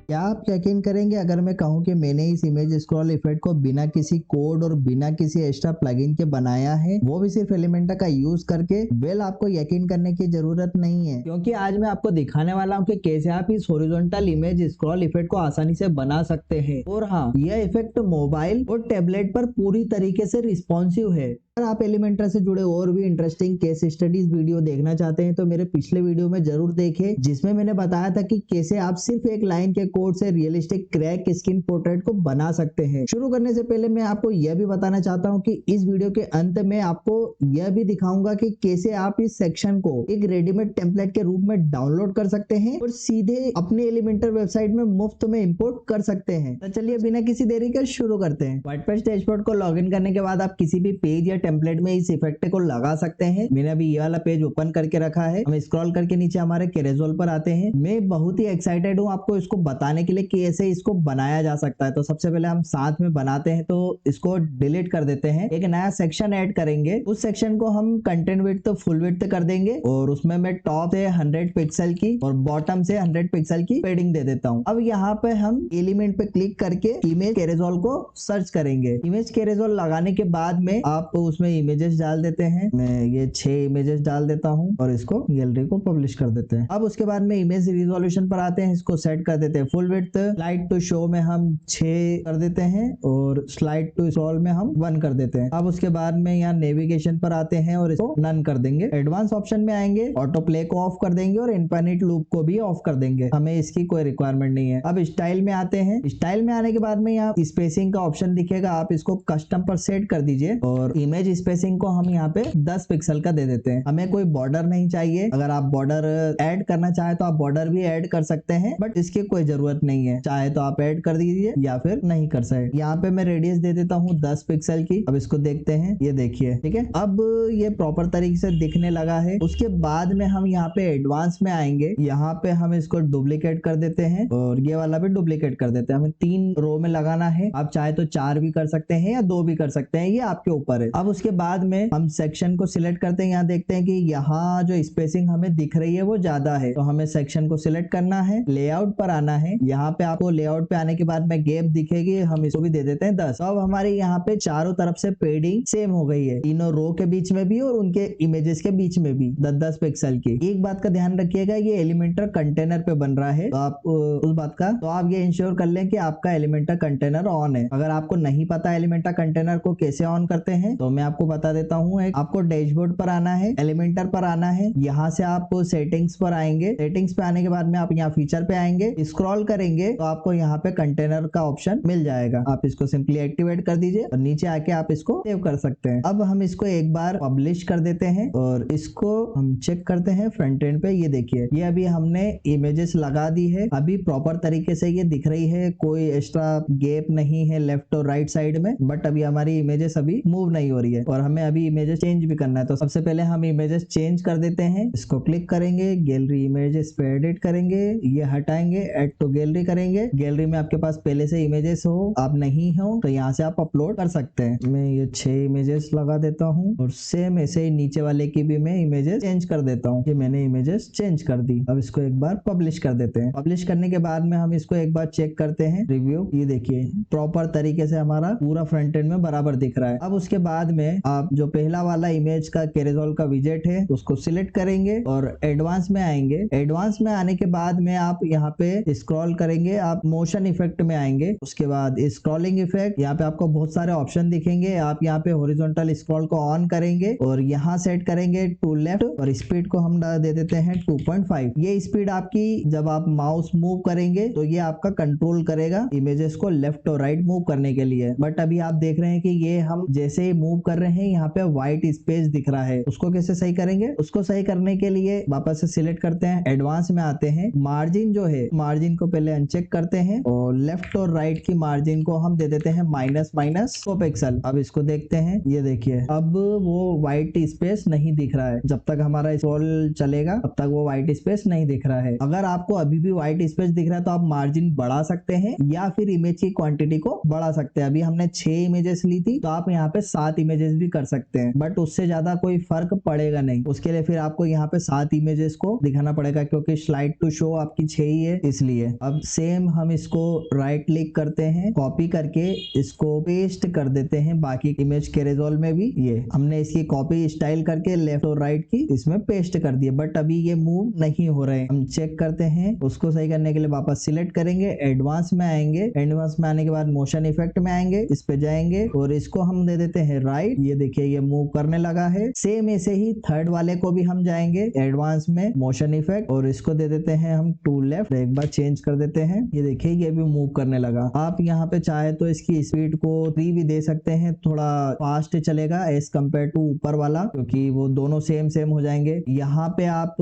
क्या आप यकीन करेंगे अगर मैं कहूं कि मैंने इस इमेज स्क्रॉल इफेक्ट को बिना किसी कोड और बिना किसी एक्स्ट्रा प्लगइन के बनाया है, वो भी सिर्फ एलिमेंटा का यूज करके। वेल, आपको यकीन करने की जरूरत नहीं है, क्योंकि आज मैं आपको दिखाने वाला हूं कि कैसे आप इस हॉरिजॉन्टल इमेज स्क्रॉल इफेक्ट को आसानी से बना सकते हैं। और हाँ, यह इफेक्ट मोबाइल और टैबलेट पर पूरी तरीके से रिस्पॉन्सिव है। अगर आप एलिमेंटा से जुड़े और भी इंटरेस्टिंग केस स्टडीज वीडियो देखना चाहते हैं तो मेरे पिछले वीडियो में जरूर देखें, जिसमें मैंने बताया था कि कैसे आप सिर्फ एक लाइन के कोड से रियलिस्टिक क्रैक स्किन पोर्ट्रेट को बना सकते हैं। शुरू करने से पहले मैं आपको यह भी बताना चाहता हूं कि इस वीडियो के अंत में आपको यह भी दिखाऊंगा कि कैसे आप इस सेक्शन को एक रेडीमेड टेम्पलेट के रूप में डाउनलोड कर सकते हैं और सीधे अपने एलिमेंटर वेबसाइट में मुफ्त में इंपोर्ट कर सकते हैं। तो चलिए बिना किसी देरी के शुरू करते हैं। वर्डप्रेस डैशबोर्ड को लॉगिन करने के बाद आप किसी भी पेज या टेम्पलेट में इस इफेक्ट को लगा सकते हैं। मैंने अभी ये वाला पेज ओपन करके रखा है। हम स्क्रॉल करके नीचे हमारे कैरेजोल पर आते हैं। मैं बहुत ही एक्साइटेड हूँ आपको इसको बताने के लिए कि ऐसे इसको बनाया जा सकता है। तो सबसे पहले हम साथ में बनाते हैं, तो इसको डिलीट कर देते हैं। एक नया सेक्शन ऐड करेंगे। उस सेक्शन को हम कंटेंट विड्थ तो फुल विड्थ कर देंगे और उसमें मैं टॉप से 100 पिक्सल की और बॉटम से 100 पिक्सल की पेडिंग दे देता हूँ। अब यहाँ पे हम एलिमेंट पे क्लिक करके इमेज कैरेजोल को सर्च करेंगे। इमेज कैरेजोल लगाने के बाद में आप उसमें इमेजेस डाल देते हैं। मैं ये 6 इमेजेस डाल देता हूँ और इसको गैलरी को पब्लिश कर देते हैं। अब उसके बाद में इमेज रिजोल्यूशन पर आते हैं, इसको सेट कर देते हैं full width. Slide to show में हम 6 कर देते हैं और स्लाइड टू स्क्रॉल में हम 1 कर देते हैं। अब उसके बाद में यहाँ नेविगेशन पर आते हैं और इसको नन कर देंगे। एडवांस ऑप्शन में आएंगे, ऑटो प्ले को ऑफ कर देंगे और इनफिनिट लूप को भी ऑफ कर देंगे। हमें इसकी कोई रिक्वायरमेंट नहीं है। अब स्टाइल में आते हैं। स्टाइल में आने के बाद में यहाँ स्पेसिंग का ऑप्शन दिखेगा, आप इसको कस्टम पर सेट कर दीजिए और इमेज स्पेसिंग को हम यहाँ पे 10 पिक्सल का दे देते हैं। हमें कोई बॉर्डर नहीं चाहिए। अगर आप बॉर्डर ऐड करना चाहे तो आप बॉर्डर भी ऐड कर सकते हैं, बट इसकी कोई जरूरत नहीं है। चाहे तो आप ऐड कर दीजिए या फिर नहीं कर सकते। यहाँ पे मैं रेडियस दे देता हूँ 10 पिक्सल की। अब इसको देखते हैं, ये देखिए, ठीक है। अब ये प्रॉपर तरीके से दिखने लगा है। उसके बाद में हम यहाँ पे एडवांस में आएंगे। यहाँ पे हम इसको डुप्लीकेट कर देते हैं और ये वाला भी डुप्लीकेट कर देते हैं। हमें 3 रो में लगाना है। आप चाहे तो 4 भी कर सकते हैं या 2 भी कर सकते हैं, ये आपके ऊपर है। अब उसके बाद में हम सेक्शन को सिलेक्ट करते हैं। यहाँ देखते हैं कि यहाँ जो स्पेसिंग हमें दिख रही है वो ज्यादा है, तो हमें सेक्शन को सिलेक्ट करना है, लेआउट पर आना है। यहाँ पे आपको लेआउट पे आने के बाद में गैप दिखेगी, हम इसको भी दे देते हैं 10। अब हमारे यहाँ पे चारों तरफ से पेडिंग सेम हो गई है, तीनों रो के बीच में भी और उनके इमेजेस के बीच में भी 10-10 पिक्सल की। एक बात का ध्यान रखिएगा, ये एलिमेंटर कंटेनर पे बन रहा है, तो आप उस बात का तो आप ये इंश्योर कर लें कि आपका एलिमेंटर कंटेनर ऑन है। अगर आपको नहीं पता एलिमेंटर कंटेनर को कैसे ऑन करते हैं तो मैं आपको बता देता हूँ। आपको डैशबोर्ड पर आना है, एलिमेंटर पर आना है। यहाँ से आप सेटिंग्स पर आएंगे। सेटिंग्स पे आने के बाद में आप यहाँ फीचर पे आएंगे, स्क्रॉल करेंगे तो आपको यहाँ पे कंटेनर का ऑप्शन मिल जाएगा। आप इसको सिंपली एक्टिवेट कर दीजिए और नीचे आके आप इसको सेव कर सकते हैं। अब हम इसको एक बार पब्लिश कर देते हैं और इसको हम चेक करते हैं फ्रंट एंड पे। ये देखिए, ये अभी हमने इमेजेस लगा दी है। अभी प्रॉपर तरीके से ये दिख रही है, कोई एक्स्ट्रा गैप नहीं है लेफ्ट और राइट साइड में। बट अभी हमारी इमेजेस अभी मूव नहीं हो रही है और हमें अभी इमेजेस चेंज भी करना है। तो सबसे पहले हम इमेजेस चेंज कर देते हैं। इसको क्लिक करेंगे, गैलरी इमेजेस पे एडिट करेंगे, ये हटाएंगे, ऐड टू गैलरी करेंगे। गैलरी में आपके पास पहले से इमेजेस हो, आप नहीं हो तो यहाँ से आप अपलोड कर सकते हैं। मैं ये 6 इमेजेस लगा देता हूँ और सेम ऐसे ही नीचे वाले की भी मैं इमेजेस चेंज कर देता हूँ। ये मैंने इमेजेस चेंज कर दी। अब इसको एक बार पब्लिश कर देते हैं। पब्लिश करने के बाद में हम इसको एक बार चेक करते हैं, रिव्यू। ये देखिए, प्रॉपर तरीके से हमारा पूरा फ्रंट एंड में बराबर दिख रहा है। अब उसके बाद में आप जो पहला वाला इमेज का कैरेजोल का विजेट है उसको सिलेक्ट करेंगे और एडवांस में आएंगे। एडवांस में आने के बाद में आप यहाँ पे स्क्रॉल करेंगे, आप मोशन इफेक्ट में आएंगे। उसके बाद स्क्रॉलिंग इफेक्ट, यहाँ पे आपको बहुत सारे ऑप्शन दिखेंगे। आप यहाँ पे हॉरिजॉन्टल स्क्रॉल को ऑन करेंगे और यहाँ सेट करेंगे टू लेफ्ट और स्पीड को हम दे देते हैं 2.5। ये स्पीड आपकी जब आप माउस मूव करेंगे तो ये आपका कंट्रोल करेगा इमेजेस को लेफ्ट और राइट मूव करने के लिए। बट अभी आप देख रहे हैं कि ये हम जैसे ही मूव कर रहे हैं यहाँ पे व्हाइट स्पेस दिख रहा है। उसको कैसे सही करेंगे? उसको सही करने के लिए वापस से सिलेक्ट करते हैं, एडवांस में आते हैं। मार्जिन जो है, मार्जिन को पहले अनचेक करते हैं और लेफ्ट और राइट की मार्जिन को हम दे देते हैं -100 पिक्सल। अब इसको देखते हैं, ये देखिए अब वो व्हाइट स्पेस नहीं दिख रहा है। जब तक हमारा स्क्रॉल चलेगा तब तक वो व्हाइट स्पेस नहीं दिख रहा है। अगर आपको अभी भी व्हाइट स्पेस दिख रहा है तो आप मार्जिन बढ़ा सकते हैं या फिर इमेज की क्वांटिटी को बढ़ा सकते हैं। अभी हमने 6 इमेजेस ली थी तो आप यहाँ पे 7 इमेजेस भी कर सकते हैं, बट उससे ज्यादा कोई फर्क पड़ेगा नहीं। उसके लिए फिर आपको यहाँ पे 7 इमेजेस को दिखाना पड़ेगा क्योंकि स्लाइड टू शो आपकी 6 ही है इसलिए। अब सेम हम इसको राइट क्लिक करते हैं, कॉपी करके इसको पेस्ट कर देते हैं बाकी इमेज के रिजॉल्व में भी। ये हमने इसकी कॉपी स्टाइल करके लेफ्ट और राइट की इसमें पेस्ट कर दिए, बट अभी ये मूव नहीं हो रहे। हम चेक करते हैं, उसको सही करने के लिए वापस सिलेक्ट करेंगे, एडवांस में आएंगे, एडवांस में आने के बाद मोशन इफेक्ट में आएंगे, इस पे जाएंगे और इसको हम दे देते हैं राइट। ये देखिए ये मूव करने लगा है। सेम ऐसे ही थर्ड वाले को भी हम जाएंगे एडवांस में, मोशन इफेक्ट, और इसको दे देते हैं हम टू लेफ्ट। एक बार चेंज कर देते हैं, ये देखिए ये भी मूव करने लगा। आप यहाँ पे चाहे तो इसकी स्पीड को 3 भी दे सकते हैं, थोड़ा फास्ट चलेगा एज कम्पेयर टू ऊपर वाला, क्योंकि वो दोनों सेम सेम हो जाएंगे। यहाँ पे आप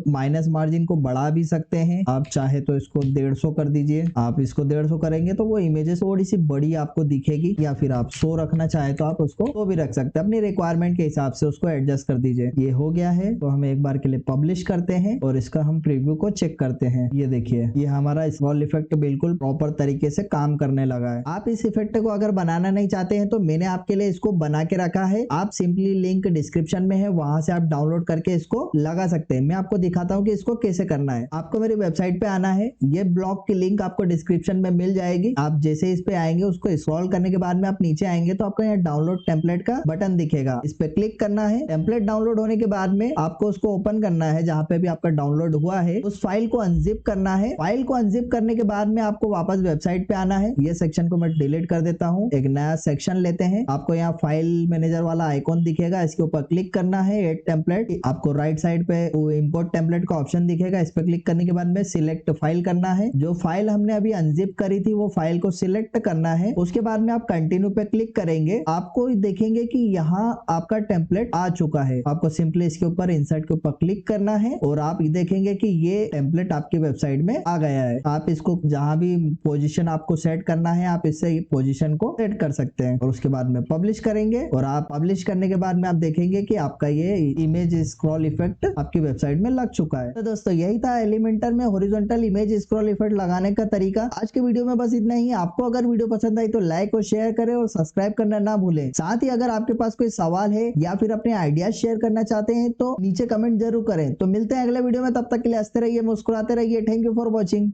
माइनस मार्जिन को बढ़ा भी सकते हैं, आप चाहे तो इसको 150 कर दीजिए। आप इसको 150 करेंगे तो वो इमेजेस थोड़ी सी बड़ी आपको दिखेगी, या फिर आप 100 रखना चाहे तो आप उसको तो भी रख सकते हैं, अपनी रिक्वायरमेंट के हिसाब से उसको एडजस्ट कर दीजिए। ये हो गया है तो हम एक बार के लिए पब्लिश करते हैं और इसका हम प्रीव्यू को चेक करते हैं। ये देखिए ये हमारा स्क्रॉल इफेक्ट बिल्कुल प्रॉपर तरीके से काम करने लगा है। आप इस इफेक्ट को अगर बनाना नहीं चाहते हैं तो मैंने आपके लिए इसको बना के रखा है, आप सिंपली लिंक डिस्क्रिप्शन में है, वहां से आप डाउनलोड करके इसको लगा सकते हैं। मैं आपको दिखाता हूँ कि इसको कैसे करना है। आपको मेरी वेबसाइट पे आना है, ये ब्लॉग की लिंक आपको डिस्क्रिप्शन में मिल जाएगी। आप जैसे इस पे आएंगे, उसको स्क्रॉल करने के बाद में आप नीचे आएंगे तो आपको यहाँ डाउनलोड टेम्पलेट का बटन दिखेगा, इस पे क्लिक करना है। टेम्पलेट डाउनलोड होने के बाद में आपको उसको ओपन करना है, जहाँ पे भी आपका डाउनलोड हुआ है उस फाइल को अनजिप करना है। फाइल को अनजिप करने के बाद में आपको वापस वेबसाइट पे आना है। ये सेक्शन को मैं डिलीट कर देता हूँ, एक नया सेक्शन लेते हैं। आपको यहाँ फाइल मैनेजर वाला आइकॉन दिखेगा, इसके ऊपर क्लिक करना है, एड टेम्पलेट। आपको राइट साइड पे इंपोर्ट टेम्पलेट का ऑप्शन दिखेगा, इस पे क्लिक करने के बाद में सिलेक्ट फाइल करना है। जो फाइल हमने अभी अनजिप करी थी वो फाइल को सिलेक्ट करना है। उसके बाद में आप कंटिन्यू पे क्लिक करेंगे, आपको देखेंगे कि यहाँ आपका टेम्पलेट आ चुका है। आपको सिंपली इसके ऊपर इंसर्ट के ऊपर क्लिक करना है और आप देखेंगे कि ये टेम्पलेट आपकी वेबसाइट में आ गया है। आप इसको जहां भी पोजीशन आपको सेट करना है आप इससे पोजीशन को सेट कर सकते हैं और उसके बाद में पब्लिश करेंगे। और आप पब्लिश करने के बाद में आप देखेंगे कि आपका ये इमेज स्क्रॉल इफेक्ट आपकी वेबसाइट में लग चुका है। तो दोस्तों यही था एलिमेंटर में हॉरिजॉन्टल इमेज स्क्रॉल इफेक्ट लगाने का तरीका। आज के वीडियो में बस इतना ही। आपको अगर वीडियो पसंद आई तो लाइक और शेयर करें और सब्सक्राइब करना ना भूलें। साथ ही अगर आपके पास कोई सवाल है या फिर अपने आइडियाज शेयर करना चाहते हैं तो नीचे कमेंट जरूर करें। तो मिलते हैं अगले वीडियो में, तब तक के लिए हंसते रहिए, मुस्कुराते रहिए। Thank you for watching.